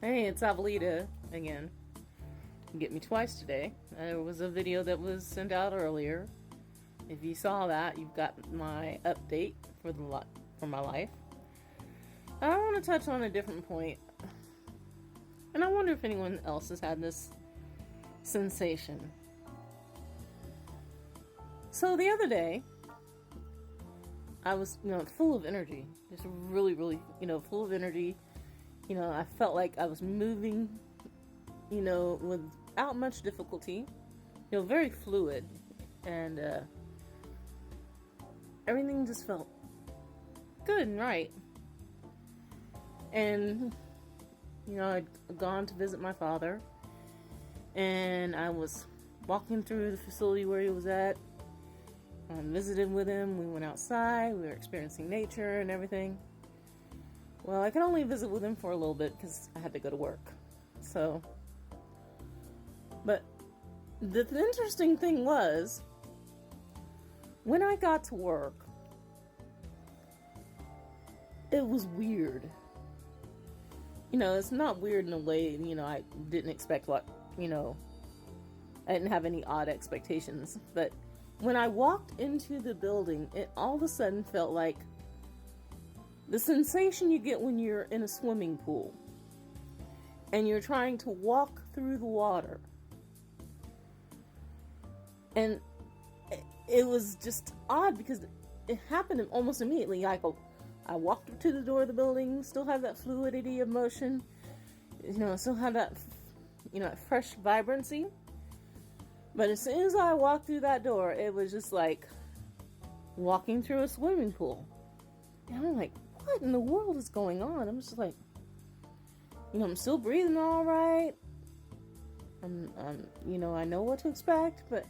Hey, it's Avalita again. You get me twice today. There was a video that was sent out earlier. If you saw that, you've got my update for my life. I want to touch on a different point, and I wonder if anyone else has had this sensation. So the other day, I was, full of energy, just really, full of energy. I felt like I was moving, without much difficulty, very fluid, and everything just felt good and right. And, I'd gone to visit my father, and I was walking through the facility where he was at. I visited with him, we went outside, we were experiencing nature and everything. Well, I could only visit with him for a little bit because I had to go to work. But the interesting thing was, when I got to work, it was weird. It's not weird in a way, I didn't expect I didn't have any odd expectations. But when I walked into the building, it all of a sudden felt like the sensation you get when you're in a swimming pool and you're trying to walk through the water. And it was just odd because it happened almost immediately. I walked to the door of the building, still have that fluidity of motion, still have that, fresh vibrancy. But as soon as I walked through that door, it was just like walking through a swimming pool. And I'm like, what in the world is going on? I'm just like, I'm still breathing all right. I know what to expect, but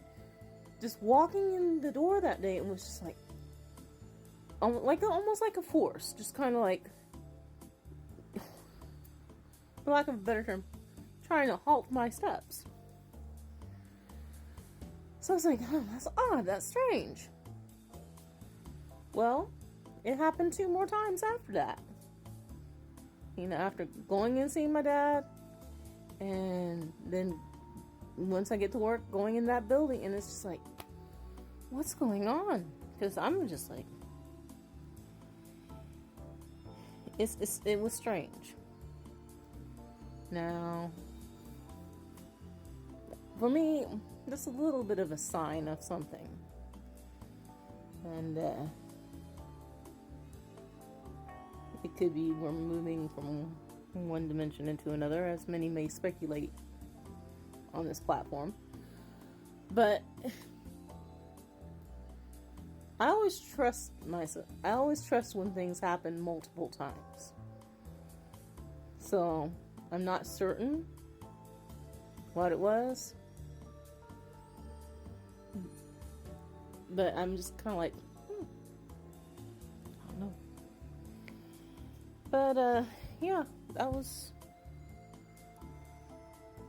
just walking in the door that day, it was just like almost like a force, just kind of like, for lack of a better term, trying to halt my steps. So I was like, oh, that's odd, that's strange. Well, it happened 2 more times after that. After going and seeing my dad, and then once I get to work, going in that building, and it's just like, what's going on? Because I'm just like, it was strange. Now, for me, that's a little bit of a sign of something. And it could be we're moving from one dimension into another, as many may speculate on this platform. But I always trust myself. I always trust when things happen multiple times. So I'm not certain what it was, but I'm just kind of like, I don't know. But yeah, that's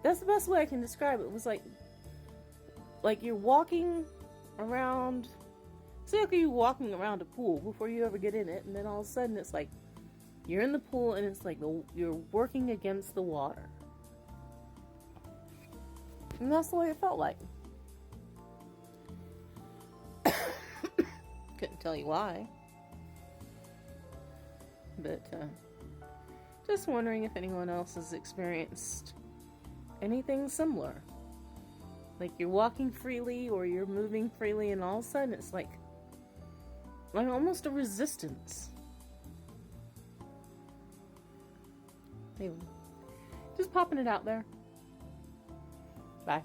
the best way I can describe it. It was like you're walking around. Say, okay, you're walking around a pool before you ever get in it, and then all of a sudden it's like you're in the pool, and it's like you're working against the water, and that's the way it felt like. Couldn't tell you why, but just wondering if anyone else has experienced anything similar. Like you're walking freely or you're moving freely, and all of a sudden it's like almost a resistance. Anyway, just popping it out there. Bye.